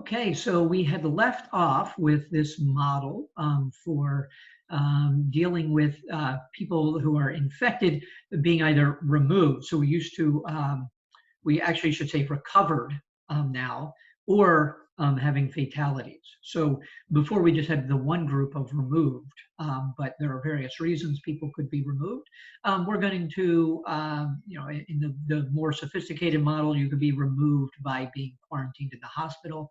Okay, so we had left off with this model for dealing with people who are infected being either removed. So we actually should say recovered now, or having fatalities. So before we just had the one group of removed, but there are various reasons people could be removed. We're going to, in the more sophisticated model, you could be removed by being quarantined in the hospital.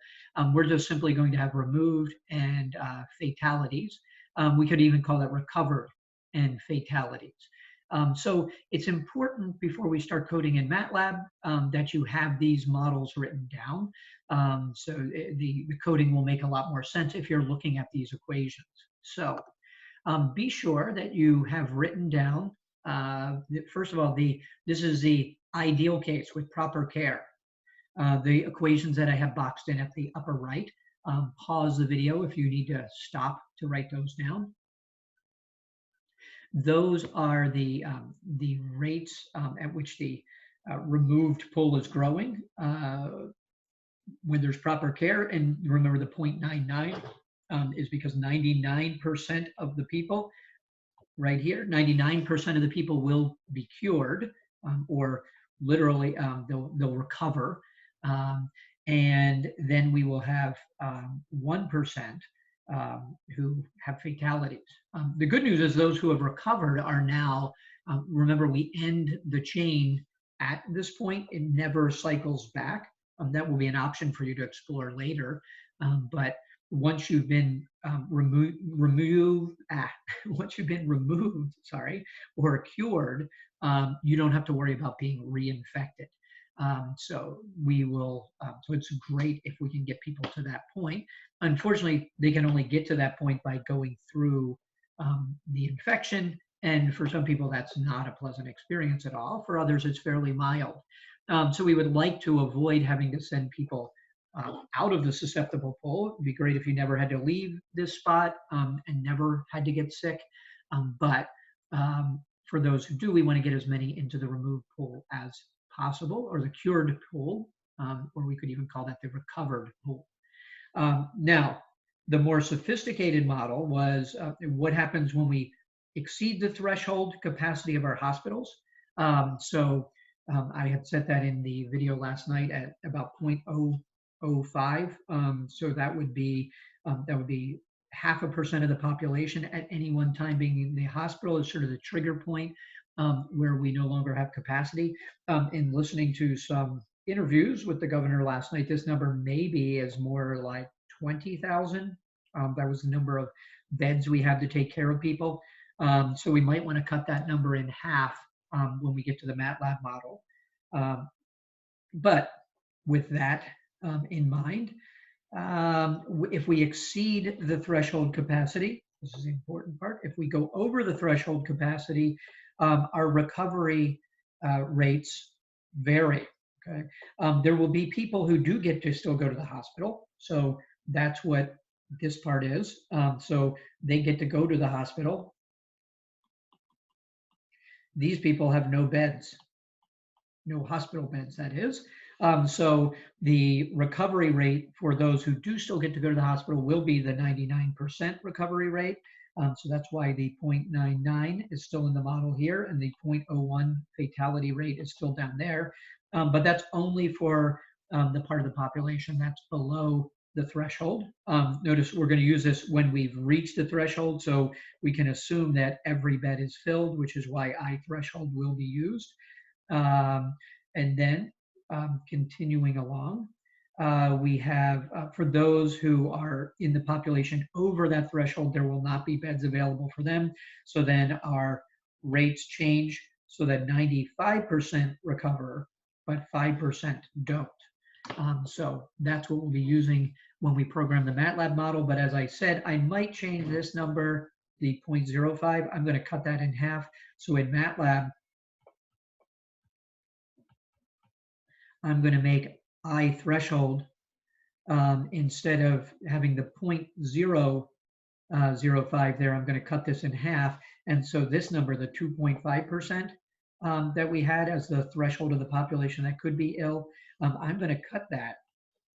We're just simply going to have removed and fatalities. We could even call it recovered and fatalities. So it's important before we start coding in MATLAB that you have these models written down. So the coding will make a lot more sense if you're looking at these equations. So be sure that you have written down, first of all, this is the ideal case with proper care. The equations that I have boxed in at the upper right. Pause the video if you need to stop to write those down. Those are the rates at which the removed pool is growing when there's proper care. And remember, the 0.99 is because 99% of the people, right here, 99% of the people will be cured, or literally they'll recover. And then we will have 1% who have fatalities. The good news is those who have recovered are now, remember, we end the chain at this point. It never cycles back. That will be an option for you to explore later. But once you've been once you've been removed, or cured, you don't have to worry about being reinfected. So we will, so it's great if we can get people to that point. Unfortunately, they can only get to that point by going through the infection. And for some people, that's not a pleasant experience at all. For others, it's fairly mild. So we would like to avoid having to send people out of the susceptible pool. It'd be great if you never had to leave this spot and never had to get sick. But for those who do, we want to get as many into the removed pool as possible, or the cured pool, or we could even call that the recovered pool. Now, the more sophisticated model was what happens when we exceed the threshold capacity of our hospitals. I had set that in the video last night at about 0.005. So that would be 0.5% of the population at any one time being in the hospital is sort of the trigger point where we no longer have capacity. In listening to some interviews with the governor last night, this number maybe is more like 20,000. That was the number of beds we have to take care of people. So we might want to cut that number in half when we get to the MATLAB model. But with that in mind, if we exceed the threshold capacity, this is the important part, if we go over the threshold capacity, our recovery rates vary. Okay, there will be people who do get to still go to the hospital. So that's what this part is. So they get to go to the hospital. These people have no beds, no hospital beds, that is. So the recovery rate for those who do still get to go to the hospital will be the 99% recovery rate. So that's why the 0.99 is still in the model here, and the 0.01 fatality rate is still down there. But that's only for the part of the population that's below the threshold. Notice we're going to use this when we've reached the threshold, so we can assume that every bed is filled, which is why I threshold will be used. And then continuing along, we have, for those who are in the population over that threshold, there will not be beds available for them. So then our rates change so that 95% recover, but 5% don't. So that's what we'll be using when we program the MATLAB model. But as I said, I might change this number, the 0.05. I'm going to cut that in half. So in MATLAB, I'm going to make I threshold, instead of having the 0.005 there, I'm going to cut this in half. And so this number, the 2.5% that we had as the threshold of the population that could be ill, I'm going to cut that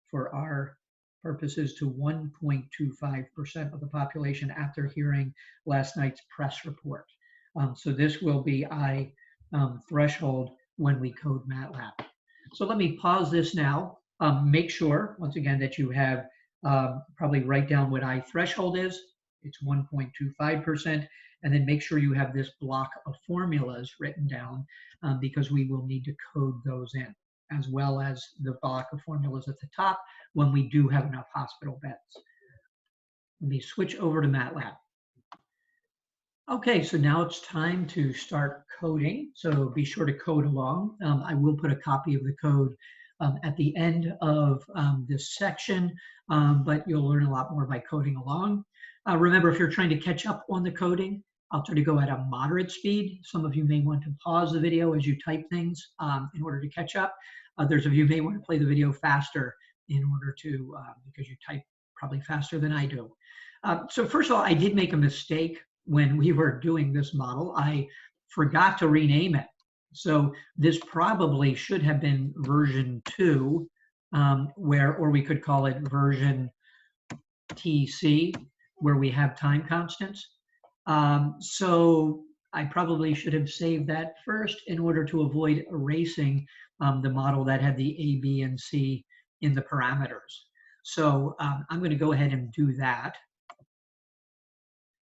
for our purposes to 1.25% of the population after hearing last night's press report. So this will be I threshold when we code MATLAB. So let me pause this now. Make sure, once again, that you have probably write down what I threshold is. It's 1.25%. And then make sure you have this block of formulas written down because we will need to code those in, as well as the block of formulas at the top when we do have enough hospital beds. Let me switch over to MATLAB. Okay, so now it's time to start coding. So be sure to code along. I will put a copy of the code at the end of this section, but you'll learn a lot more by coding along. Remember, if you're trying to catch up on the coding, I'll try to go at a moderate speed. Some of you may want to pause the video as you type things in order to catch up. Others of you may want to play the video faster in order to, because you type probably faster than I do. So first of all, I did make a mistake when we were doing this model. I forgot to rename it. So this probably should have been version 2, or we could call it version TC, where we have time constants. So I probably should have saved that first in order to avoid erasing the model that had the A, B, and C in the parameters. So I'm going to go ahead and do that.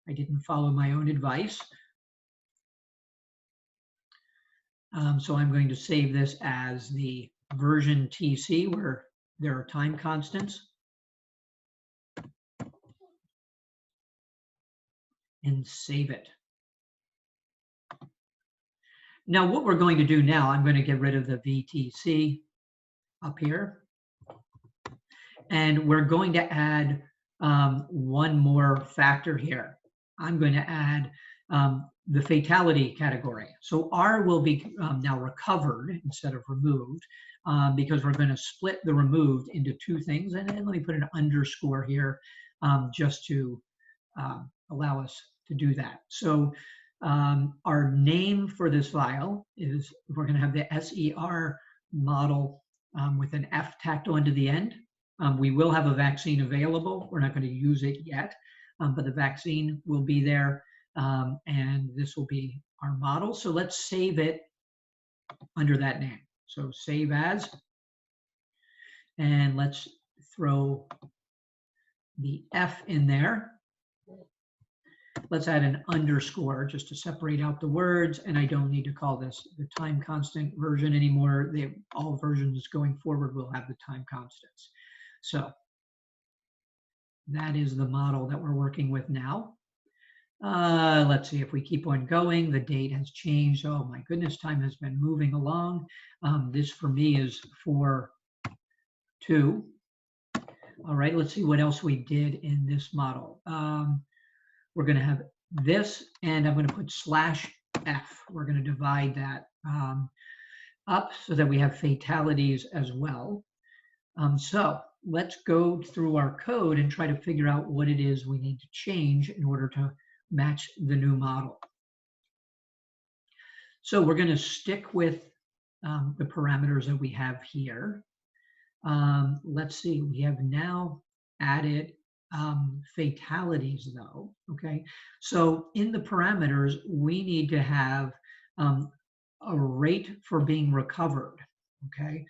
I didn't follow my own advice. So I'm going to save this as the version TC where there are time constants. And save it. Now what we're going to do now, I'm going to get rid of the VTC up here. And we're going to add one more factor here. I'm going to add the fatality category. So R will be now recovered instead of removed because we're going to split the removed into two things. And then let me put an underscore here just to allow us to do that. So our name for this file is, we're going to have the SEIR model with an F tacked onto the end. We will have a vaccine available. We're not going to use it yet, but the vaccine will be there, and this will be our model. So let's save it under that name. So save as, and let's throw the F in there. Let's add an underscore just to separate out the words, and I don't need to call this the time constant version anymore. All versions going forward will have the time constants. So that is the model that we're working with now. Let's see if we keep on going. The date has changed. Oh my goodness, time has been moving along. This for me is 4/2. All right, let's see what else we did in this model. We're going to have this, and I'm going to put /F. We're going to divide that up so that we have fatalities as well. So let's go through our code and try to figure out what it is we need to change in order to match the new model. So we're going to stick with the parameters that we have here. Let's see, we have now added fatalities though, okay? So in the parameters, we need to have a rate for being recovered, okay?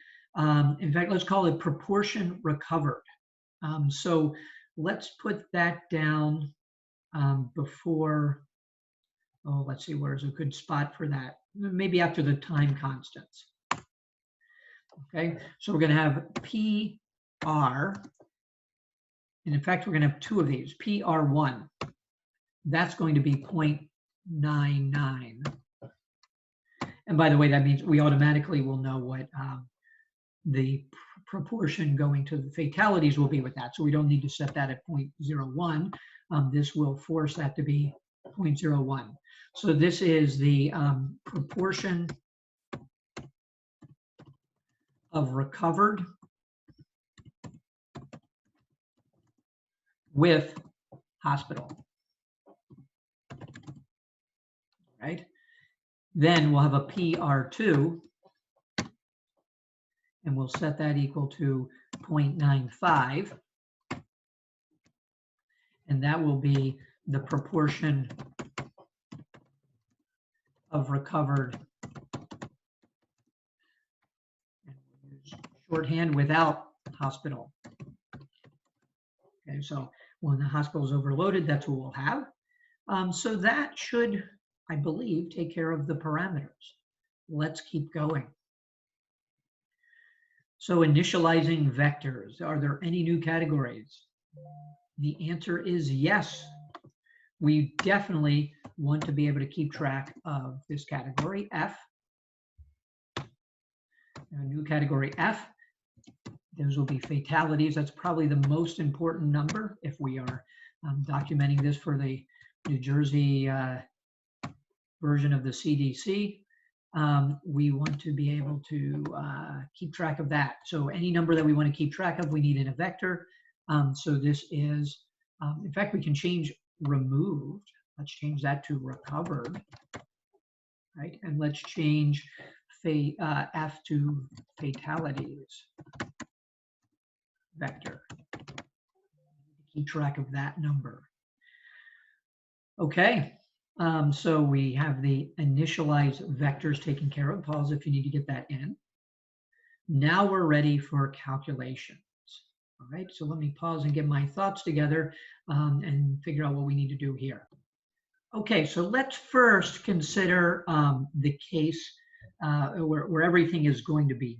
In fact, let's call it proportion recovered. So let's put that down before, oh, let's see, where's a good spot for that? Maybe after the time constants. Okay, so we're going to have PR, and in fact, we're going to have two of these, PR1. That's going to be 0.99. And by the way, that means we automatically will know what the proportion going to the fatalities will be with that. So we don't need to set that at 0.01. This will force that to be 0.01. So this is the proportion of recovered with hospital, right? Then we'll have a PR2, and we'll set that equal to 0.95. and that will be the proportion of recovered, and we'll use shorthand, without hospital. Okay, so when the hospital is overloaded, that's what we'll have. So that should, I believe, take care of the parameters. Let's keep going. So initializing vectors, are there any new categories? The answer is yes. We definitely want to be able to keep track of this category F. A new category F, those will be fatalities. That's probably the most important number if we are documenting this for the New Jersey version of the CDC. We want to be able to keep track of that. So any number that we want to keep track of, we need in a vector. So this is, in fact, we can change removed. Let's change that to recovered, right? And let's change F to fatalities vector. Keep track of that number. Okay. So we have the initialized vectors taken care of. Pause if you need to get that in. Now we're ready for calculations. All right, so let me pause and get my thoughts together and figure out what we need to do here. Okay, so let's first consider the case where everything is going to be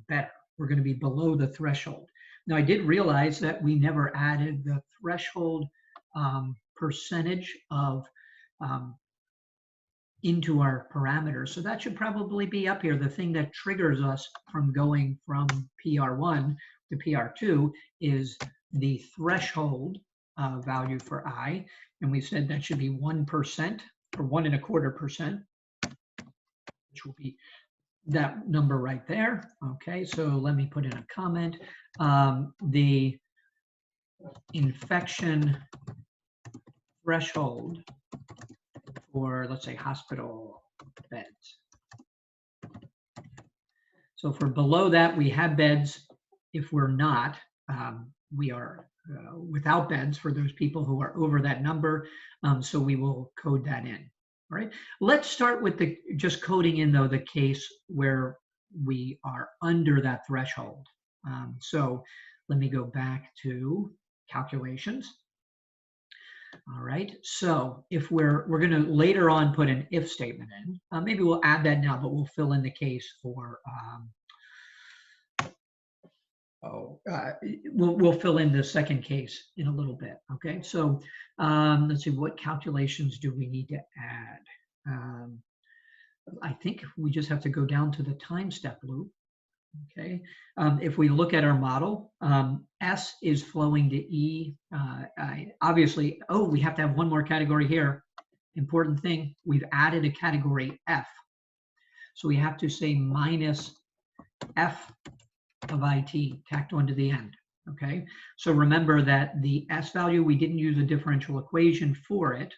better. We're going to be below the threshold. Now, I did realize that we never added the threshold percentage of into our parameters. So that should probably be up here. The thing that triggers us from going from PR1 to PR2 is the threshold value for I. And we said that should be 1% or 1.25%, which will be that number right there. Okay, so let me put in a comment. The infection threshold for, let's say, hospital beds. So if we're below that, we have beds. If we're not, we are without beds for those people who are over that number. So we will code that in. All right. Let's start with the just coding in, though, the case where we are under that threshold. So let me go back to calculations. All right, so if we're going to later on put an if statement in, maybe we'll add that now, but we'll fill in the case for, we'll fill in the second case in a little bit, okay? So let's see, what calculations do we need to add? I think we just have to go down to the time step loop. Okay, if we look at our model, S is flowing to E. Obviously, we have to have one more category here. Important thing, we've added a category F. So we have to say minus F of IT tacked onto the end. Okay, so remember that the S value, we didn't use a differential equation for it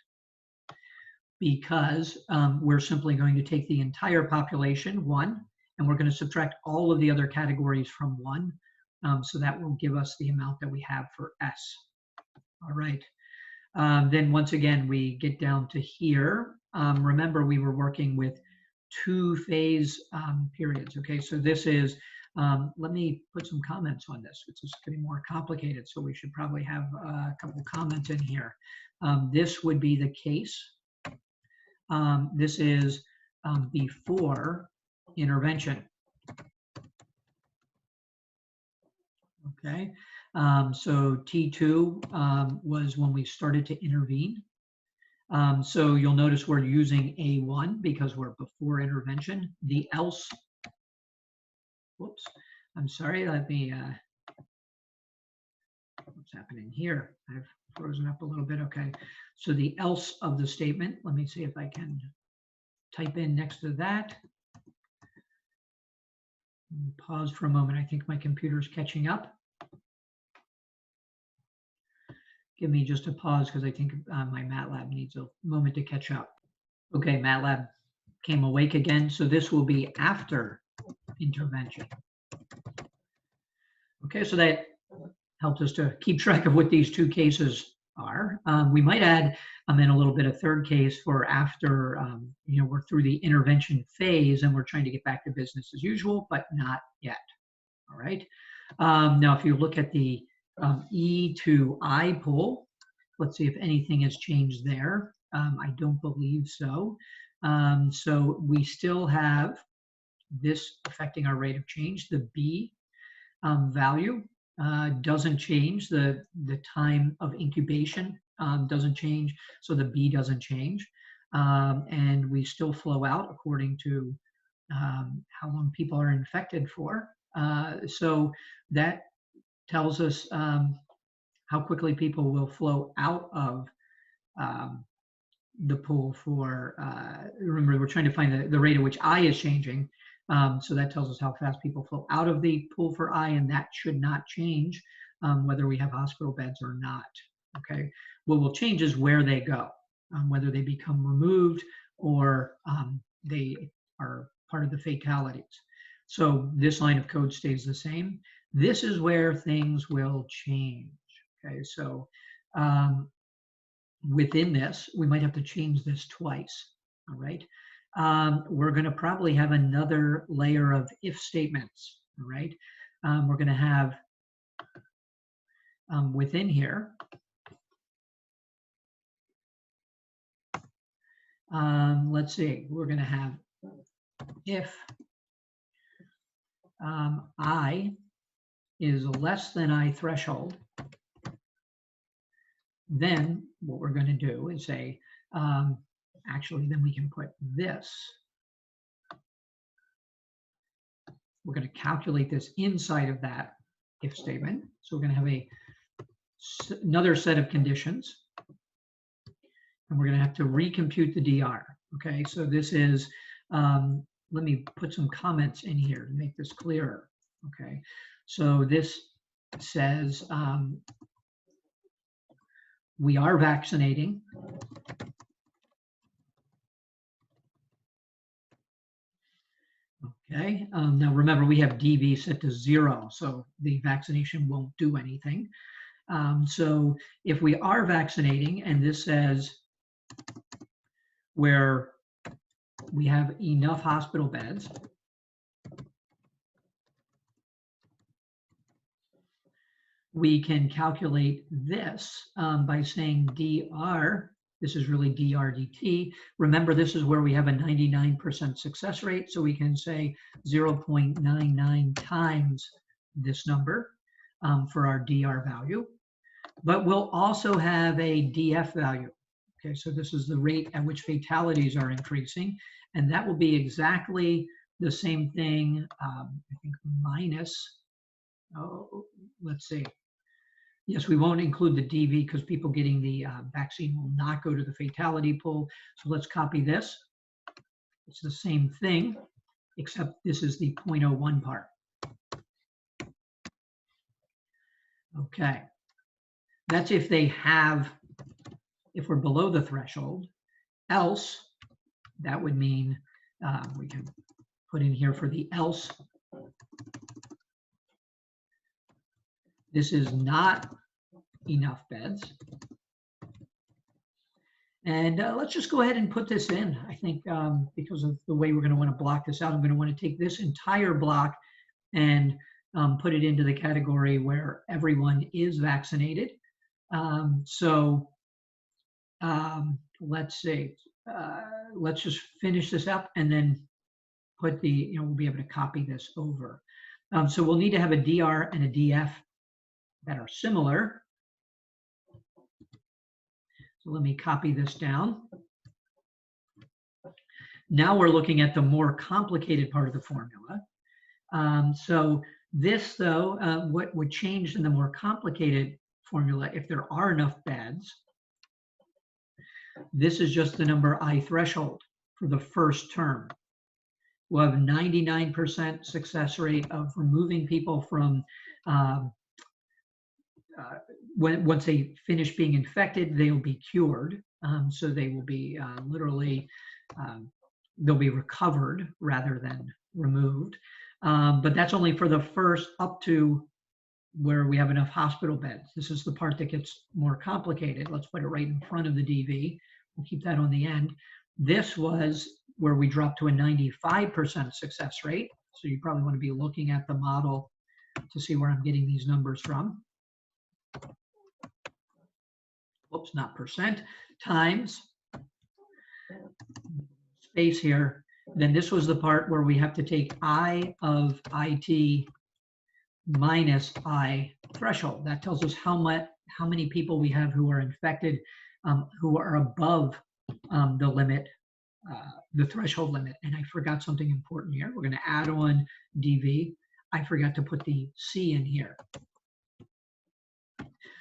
because we're simply going to take the entire population, 1, and we're going to subtract all of the other categories from 1. So that will give us the amount that we have for S. All right. Then once again, we get down to here. Remember, we were working with 2 phase periods. Okay, so this is, let me put some comments on this. It's just getting more complicated, so we should probably have a couple of comments in here. This would be the case. This is before intervention. Okay, so T2 was when we started to intervene. So you'll notice we're using A1 because we're before intervention. The else, whoops, I'm sorry, let me, what's happening here? I've frozen up a little bit, okay. So the else of the statement, let me see if I can type in next to that. Pause for a moment. I think my computer's catching up. Give me just a pause because I think my MATLAB needs a moment to catch up. Okay, MATLAB came awake again. So this will be after intervention. Okay, so that helps us to keep track of what these 2 cases R. We might add in a little bit of third case for after we're through the intervention phase and we're trying to get back to business as usual, but not yet. All right. Now, if you look at the E to I pool, let's see if anything has changed there. I don't believe so. So we still have this affecting our rate of change. The B value doesn't change. The time of incubation doesn't change. So the B doesn't change. And we still flow out according to how long people are infected for. So that tells us how quickly people will flow out of the pool for, remember, we're trying to find the rate at which I is changing. So that tells us how fast people flow out of the pool for I, and that should not change whether we have hospital beds or not. Okay. What will change is where they go, whether they become removed or they are part of the fatalities. So this line of code stays the same. This is where things will change. Okay, so within this, we might have to change this twice. All right, we're going to probably have another layer of if statements. All right, we're going to have within here. Let's see, we're going to have if I is less than I threshold, then what we're going to do is say, actually, then we can put this. We're going to calculate this inside of that if statement. So we're going to have another set of conditions. And we're going to have to recompute the DR. Okay, so this is, let me put some comments in here to make this clearer. Okay, so this says we are vaccinating. Okay, now remember we have DV set to 0, so the vaccination won't do anything. So if we are vaccinating, and this says where we have enough hospital beds, we can calculate this by saying DR. This is really DRDT. Remember, this is where we have a 99% success rate, so we can say 0.99 times this number for our DR value. But we'll also have a DF value. Okay, so this is the rate at which fatalities are increasing, and that will be exactly the same thing, I think minus, let's see. Yes, we won't include the DV because people getting the vaccine will not go to the fatality pool. So let's copy this. It's the same thing, except this is the 0.01 part. Okay. That's if they have, if we're below the threshold. Else, that would mean we can put in here for the else. This is not enough beds. And let's just go ahead and put this in. I think because of the way we're going to want to block this out, I'm going to want to take this entire block and put it into the category where everyone is vaccinated. Let's see. Let's just finish this up and then put the, we'll be able to copy this over. So we'll need to have a DR and a DF that are similar. So let me copy this down. Now we're looking at the more complicated part of the formula. So this, though, what would change in the more complicated formula, if there are enough beds, this is just the number I threshold for the first term. We'll have 99% success rate of removing people from once they finish being infected, they'll be cured. So they will be literally, they'll be recovered rather than removed. But that's only for the first up to where we have enough hospital beds. This is the part that gets more complicated. Let's put it right in front of the DV. We'll keep that on the end. This was where we dropped to a 95% success rate. So you probably want to be looking at the model to see where I'm getting these numbers from. Whoops, not percent, times space here. Then this was the part where we have to take I of IT minus I threshold. That tells us how many people we have who are infected, who are above the limit, the threshold limit. And I forgot something important here. We're going to add on DV. I forgot to put the C in here.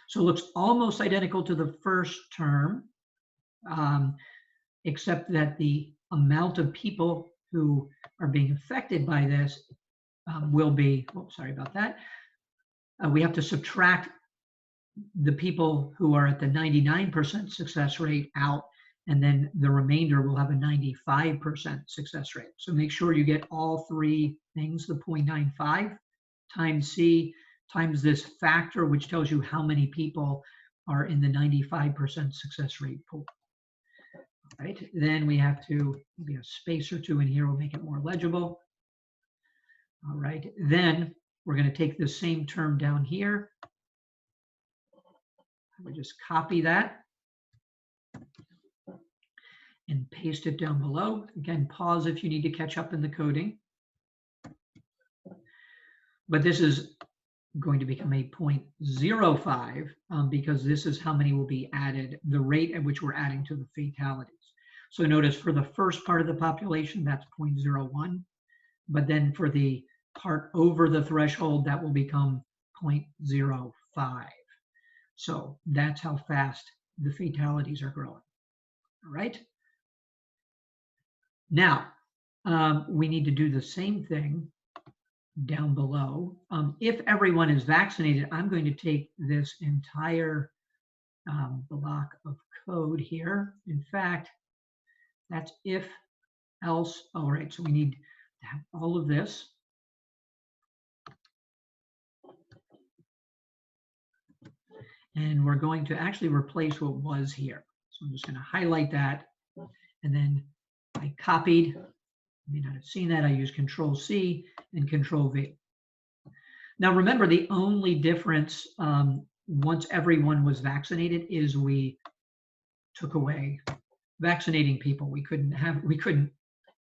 So it looks almost identical to the first term, except that the amount of people who are being affected by this will be, oh, sorry about that. We have to subtract the people who are at the 99% success rate out, and then the remainder will have a 95% success rate. So make sure you get all three things, the 0.95 times C times this factor, which tells you how many people are in the 95% success rate pool. All right, then we have to, maybe a space or two in here will make it more legible. All right, then we're going to take the same term down here. We just copy that and paste it down below. Again, pause if you need to catch up in the coding. But this is going to become a 0.05 because this is how many will be added, the rate at which we're adding to the fatalities. So notice for the first part of the population, that's 0.01. But then for the part over the threshold, that will become 0.05. So that's how fast the fatalities are growing. All right. Now, we need to do the same thing down below. If everyone is vaccinated, I'm going to take this entire block of code here. In fact, that's if, else. All right, so we need to have all of this. And we're going to actually replace what was here. So I'm just going to highlight that. And then I copied. You may not have seen that. I use Control C and Control V. Now remember, the only difference once everyone was vaccinated is we took away vaccinating people. We couldn't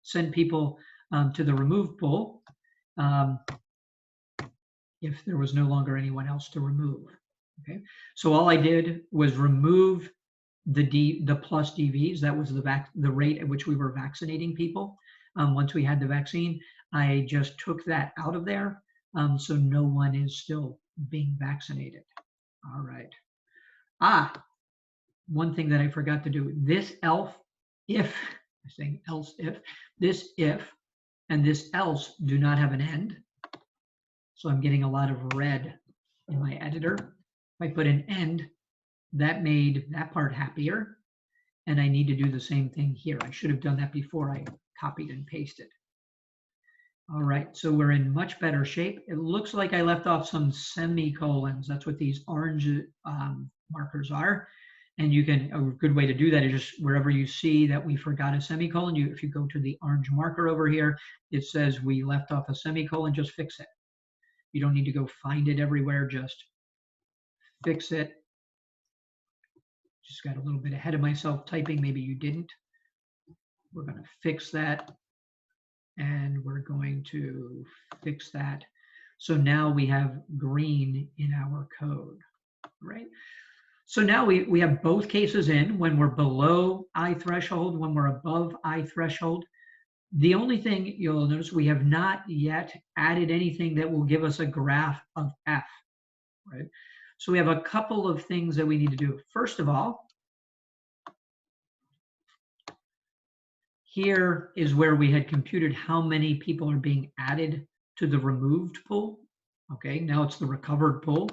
send people to the removed pool if there was no longer anyone else to remove. Okay, so all I did was remove the plus DVs. That was the rate at which we were vaccinating people. Once we had the vaccine, I just took that out of there, so no one is still being vaccinated. All right. One thing that I forgot to do, this if, I'm saying else if, this if and this else do not have an end. So I'm getting a lot of red in my editor. If I put an end, that made that part happier. And I need to do the same thing here. I should have done that before I copied and pasted. All right, so we're in much better shape. It looks like I left off some semicolons. That's what these orange markers are. And you can, a good way to do that is just wherever you see that we forgot a semicolon, if you go to the orange marker over here, it says we left off a semicolon, just fix it. You don't need to go find it everywhere, just fix it. Just got a little bit ahead of myself typing, maybe you didn't. We're going to fix that, and we're going to fix that. So now we have green in our code, right? So now we have both cases in, when we're below I threshold, when we're above I threshold. The only thing you'll notice, we have not yet added anything that will give us a graph of F, right? So we have a couple of things that we need to do. First of all, here is where we had computed how many people are being added to the removed pool. Okay, now it's the recovered pool.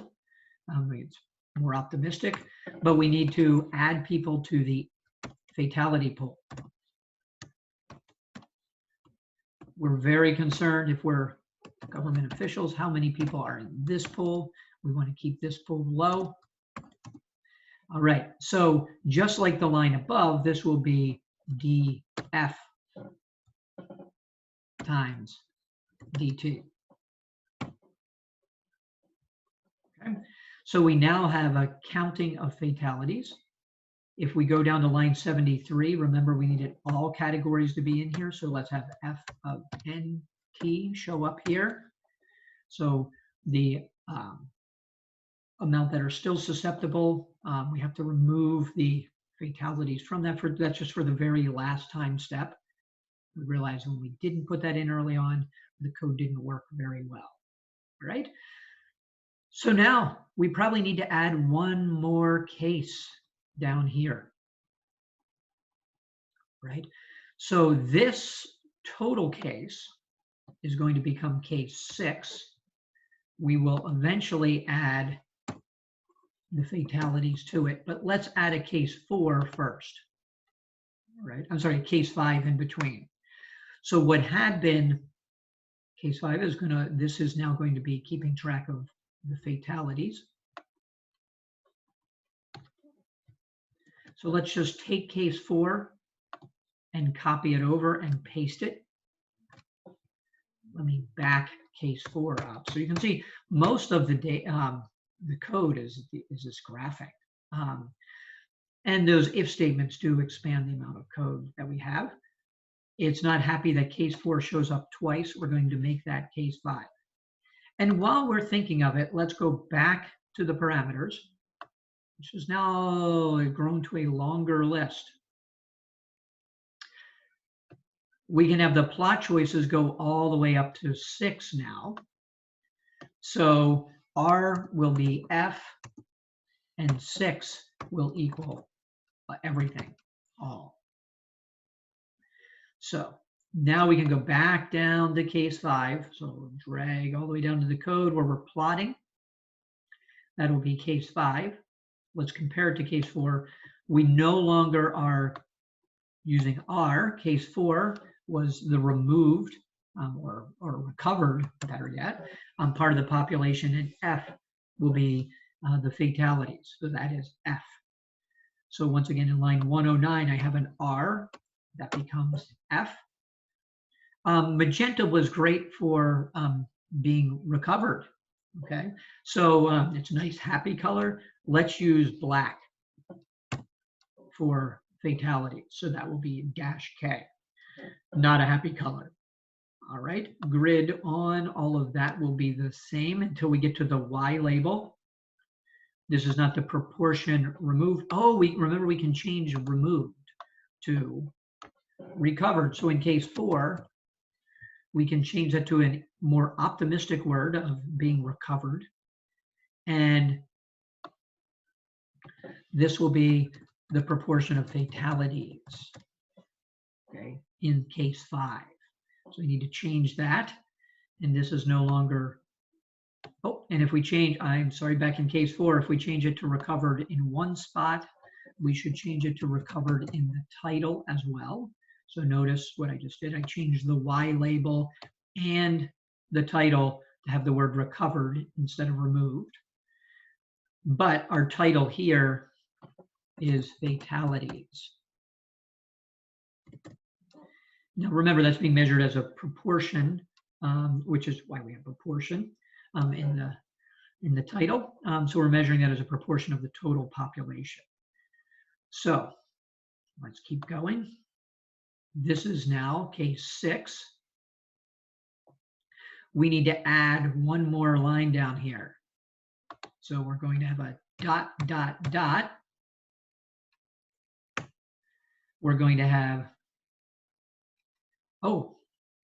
It's more optimistic, but we need to add people to the fatality pool. We're very concerned, if we're government officials, how many people are in this pool. We want to keep this pulled low. All right, so just like the line above, this will be df times dt. Okay, so we now have a counting of fatalities. If we go down to line 73, remember we needed all categories to be in here, so let's have f of nt show up here. So the amount that are still susceptible, we have to remove the fatalities from that. That's just for the very last time step. We realized when we didn't put that in early on, the code didn't work very well. All right. So now we probably need to add one more case down here. Right. So this total case is going to become case 6. We will eventually add the fatalities to it, but let's add a case 4 first. Right. I'm sorry, case 5 in between. So what had been case 5 is this is now going to be keeping track of the fatalities. So let's just take case 4 and copy it over and paste it. Let me back case 4 up. So you can see most of the code is this graphic. And those if statements do expand the amount of code that we have. It's not happy that case 4 shows up twice. We're going to make that case 5. And while we're thinking of it, let's go back to the parameters, which is now grown to a longer list. We can have the plot choices go all the way up to 6 now. So R will be F, and 6 will equal everything, all. So now we can go back down to case 5. So we'll drag all the way down to the code where we're plotting. That will be case 5. Let's compare it to case 4. We no longer are using R. Case 4 was the removed or recovered, better yet, part of the population, and F will be the fatalities. So that is F. So once again, in line 109, I have an R. That becomes F. Magenta was great for being recovered. Okay, so it's a nice happy color. Let's use black for fatality. So that will be -K, not a happy color. All right, grid on, all of that will be the same until we get to the Y label. This is not the proportion removed. Oh, remember we can change removed to recovered. So in case 4, we can change that to a more optimistic word of being recovered. And this will be the proportion of fatalities, okay, in case 5. So we need to change that. And this is no longer, oh, and if we change, I'm sorry, back in case 4, if we change it to recovered in one spot, we should change it to recovered in the title as well. So notice what I just did. I changed the Y label and the title to have the word recovered instead of removed. But our title here is fatalities. Now remember, that's being measured as a proportion, which is why we have proportion in the title. So we're measuring that as a proportion of the total population. So let's keep going. This is now case 6. We need to add one more line down here. So we're going to have a ... We're going to have, oh,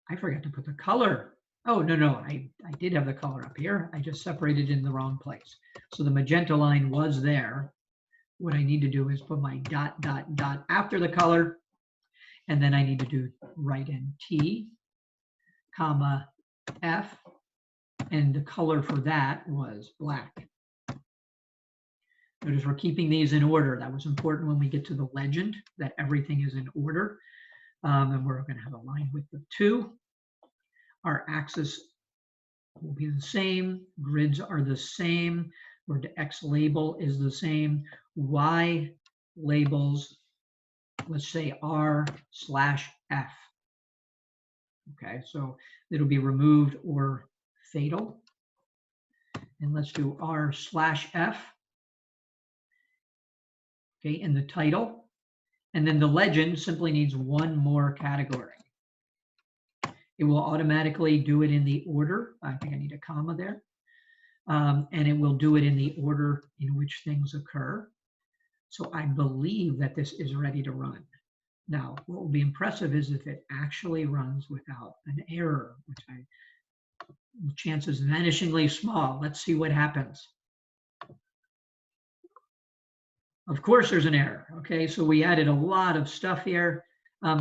I forgot to put the color. Oh, no, I did have the color up here. I just separated it in the wrong place. So the magenta line was there. What I need to do is put my ... after the color. And then I need to write in T, comma, F, and the color for that was black. Notice we're keeping these in order. That was important when we get to the legend, that everything is in order. And we're going to have a line width of 2. Our axis will be the same. Grids are the same. Where the X label is the same. Y labels, let's say R/F. Okay, so it'll be removed or fatal. And let's do R/F. Okay, in the title. And then the legend simply needs one more category. It will automatically do it in the order. I think I need a comma there. And it will do it in the order in which things occur. So I believe that this is ready to run. Now, what will be impressive is if it actually runs without an error, which the chance is vanishingly small. Let's see what happens. Of course, there's an error. Okay, so we added a lot of stuff here.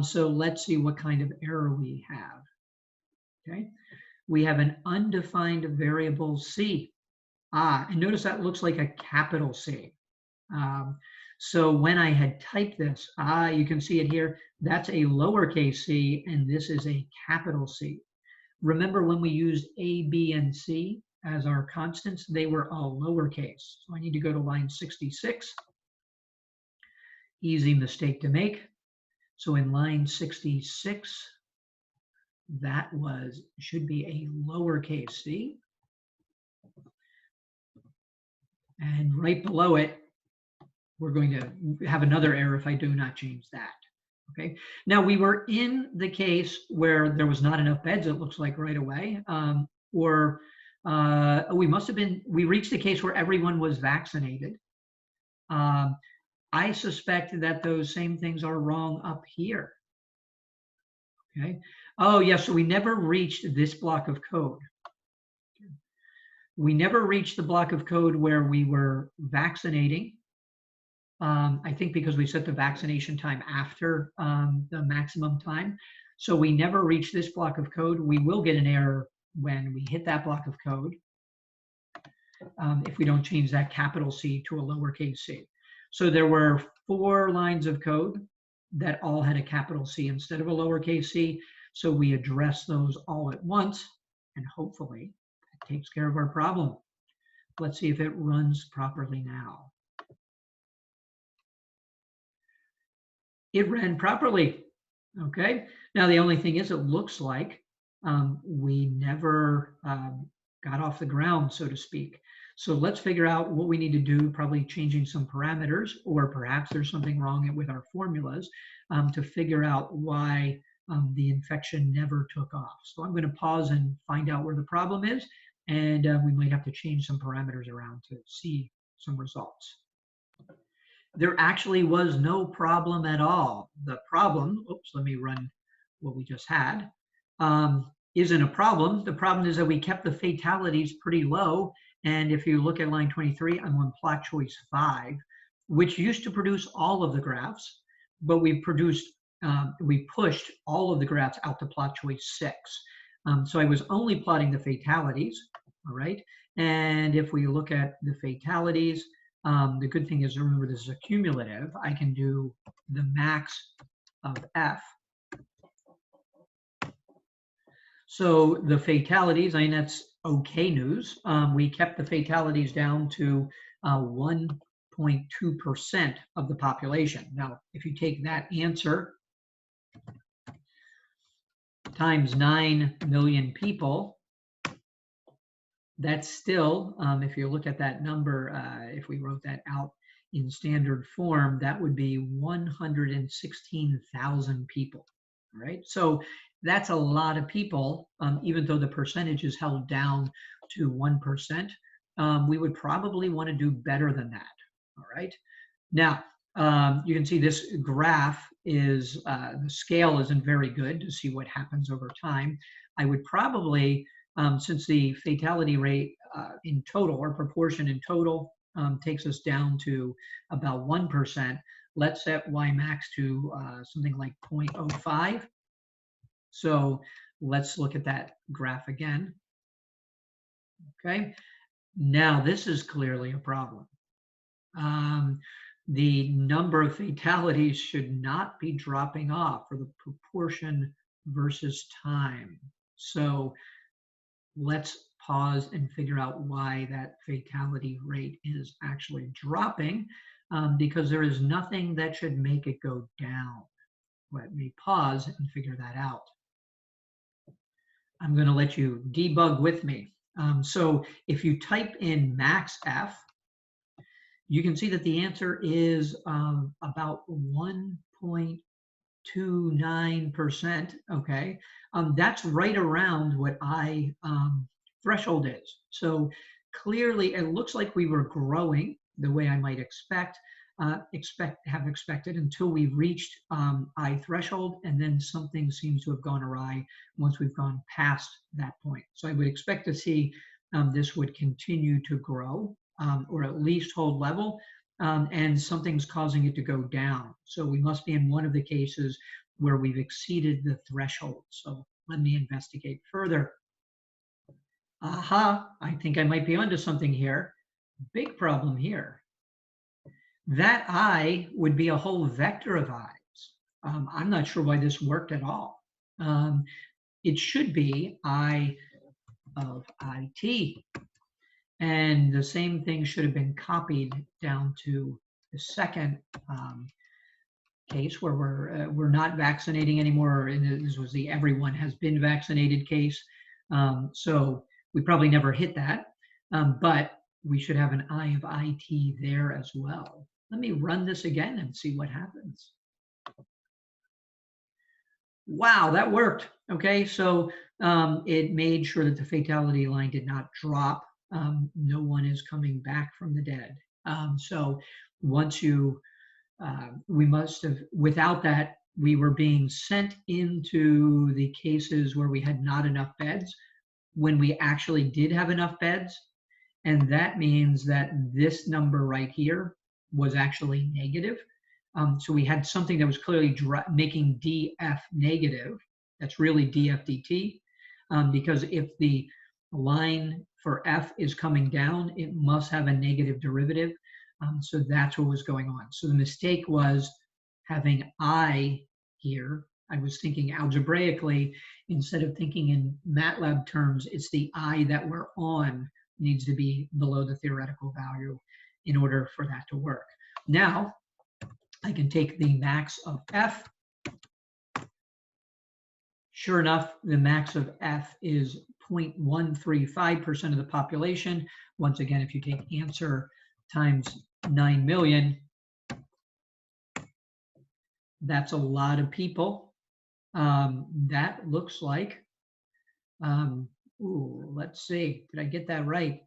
So let's see what kind of error we have. Okay, we have an undefined variable C. And notice that looks like a capital C. So when I had typed this, you can see it here, that's a lowercase c, and this is a capital C. Remember when we used A, B, and C as our constants, they were all lowercase. So I need to go to line 66. Easy mistake to make. So in line 66, that should be a lowercase c. And right below it, we're going to have another error if I do not change that. Okay. Now we were in the case where there was not enough beds, it looks like right away, we reached the case where everyone was vaccinated. I suspect that those same things are wrong up here. Okay. Oh, yes. So we never reached this block of code. We never reached the block of code where we were vaccinating. I think because we set the vaccination time after the maximum time. So we never reached this block of code. We will get an error when we hit that block of code if we don't change that capital C to a lowercase c. So there were 4 lines of code that all had a capital C instead of a lowercase c. So we addressed those all at once, and hopefully it takes care of our problem. Let's see if it runs properly now. It ran properly. Okay. Now the only thing is, it looks like we never got off the ground, so to speak. So let's figure out what we need to do, probably changing some parameters, or perhaps there's something wrong with our formulas to figure out why the infection never took off. So I'm going to pause and find out where the problem is, and we might have to change some parameters around to see some results. There actually was no problem at all. The problem, oops, let me run what we just had, isn't a problem. The problem is that we kept the fatalities pretty low. And if you look at line 23, I'm on plot choice 5, which used to produce all of the graphs, but we pushed all of the graphs out to plot choice 6. So I was only plotting the fatalities, all right? And if we look at the fatalities, the good thing is, remember, this is a cumulative. I can do the max of F. So the fatalities, I mean, that's okay news. We kept the fatalities down to 1.2% of the population. Now, if you take that answer times 9 million people, that's still, if you look at that number, if we wrote that out in standard form, that would be 116,000 people, all right? So that's a lot of people, even though the percentage is held down to 1%. We would probably want to do better than that, all right? Now, you can see this graph is, the scale isn't very good to see what happens over time. I would probably, since the fatality rate in total, or proportion in total, takes us down to about 1%, let's set Y max to something like 0.05. So let's look at that graph again. Okay, now this is clearly a problem. The number of fatalities should not be dropping off for the proportion versus time. So let's pause and figure out why that fatality rate is actually dropping, because there is nothing that should make it go down. Let me pause and figure that out. I'm going to let you debug with me. So if you type in max F, you can see that the answer is about 1.29%. Okay, that's right around what I threshold is. So clearly, it looks like we were growing the way I might have expected until we reached I threshold, and then something seems to have gone awry once we've gone past that point. So I would expect to see this would continue to grow, or at least hold level, and something's causing it to go down. So we must be in one of the cases where we've exceeded the threshold. So let me investigate further. Aha, I think I might be onto something here. Big problem here. That I would be a whole vector of I's. I'm not sure why this worked at all. It should be I of IT. And the same thing should have been copied down to the second case where we're not vaccinating anymore. And this was the everyone has been vaccinated case. So we probably never hit that, but we should have an I of IT there as well. Let me run this again and see what happens. Wow, that worked. Okay, so it made sure that the fatality line did not drop. No one is coming back from the dead. So once you, we must have, without that, we were being sent into the cases where we had not enough beds when we actually did have enough beds. And that means that this number right here was actually negative. So we had something that was clearly making DF negative. That's really DFDT, because if the line for F is coming down, it must have a negative derivative. So that's what was going on. So the mistake was having I here. I was thinking algebraically instead of thinking in MATLAB terms. It's the I that we're on needs to be below the theoretical value in order for that to work. Now, I can take the max of F. Sure enough, the max of F is 0.135% of the population. Once again, if you take answer times 9 million, that's a lot of people. That looks like, let's see, did I get that right?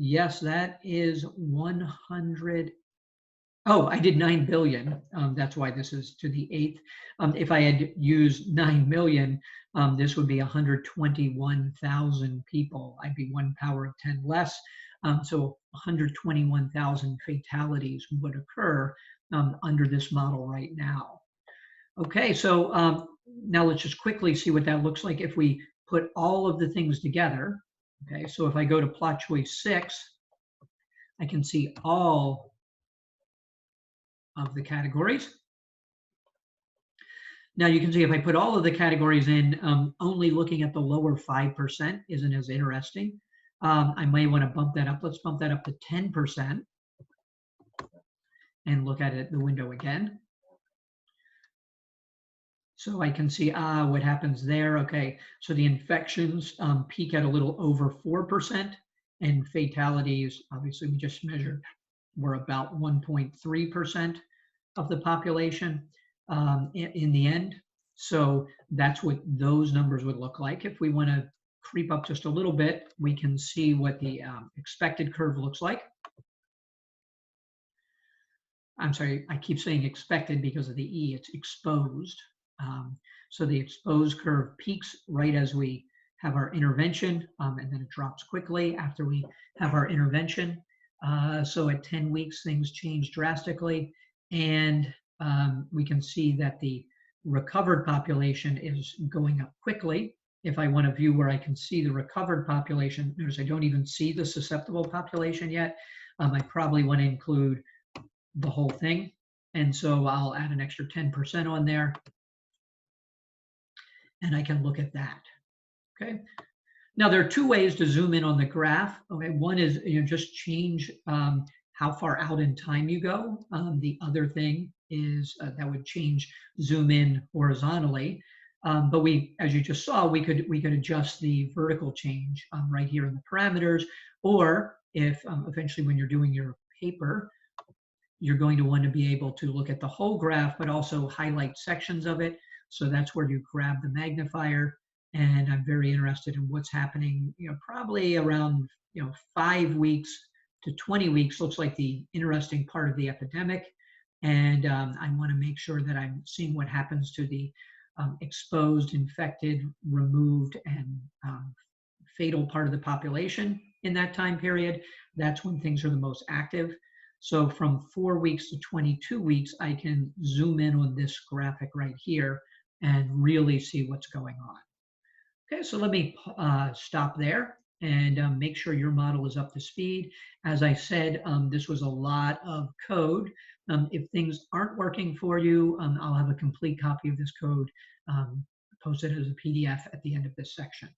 Yes, that is 100. Oh, I did 9 billion. That's why this is to the 8th. If I had used 9 million, this would be 121,000 people. I'd be 1 power of 10 less. So 121,000 fatalities would occur under this model right now. Okay, so now let's just quickly see what that looks like if we put all of the things together. Okay, so if I go to plot choice 6, I can see all of the categories. Now you can see if I put all of the categories in, only looking at the lower 5% isn't as interesting. I may want to bump that up. Let's bump that up to 10% and look at it the window again. So I can see what happens there. Okay, so the infections peak at a little over 4%, and fatalities, obviously we just measured, were about 1.3% of the population in the end. So that's what those numbers would look like. If we want to creep up just a little bit, we can see what the expected curve looks like. I'm sorry, I keep saying expected because of the E, it's exposed. So the exposed curve peaks right as we have our intervention, and then it drops quickly after we have our intervention. So at 10 weeks, things change drastically, and we can see that the recovered population is going up quickly. If I want to view where I can see the recovered population, notice I don't even see the susceptible population yet. I probably want to include the whole thing, and so I'll add an extra 10% on there, and I can look at that. Okay. Now, there are two ways to zoom in on the graph. Okay, one is just change how far out in time you go. The other thing is that would change zoom in horizontally. But we, as you just saw, we could adjust the vertical change right here in the parameters. Or if eventually when you're doing your paper, you're going to want to be able to look at the whole graph, but also highlight sections of it. So that's where you grab the magnifier. And I'm very interested in what's happening, probably around, 5 weeks to 20 weeks looks like the interesting part of the epidemic. And I want to make sure that I'm seeing what happens to the exposed, infected, removed, and fatal part of the population in that time period. That's when things are the most active. So from 4 weeks to 22 weeks, I can zoom in on this graphic right here and really see what's going on. Okay, so let me stop there and make sure your model is up to speed. As I said, this was a lot of code. If things aren't working for you, I'll have a complete copy of this code posted as a PDF at the end of this section.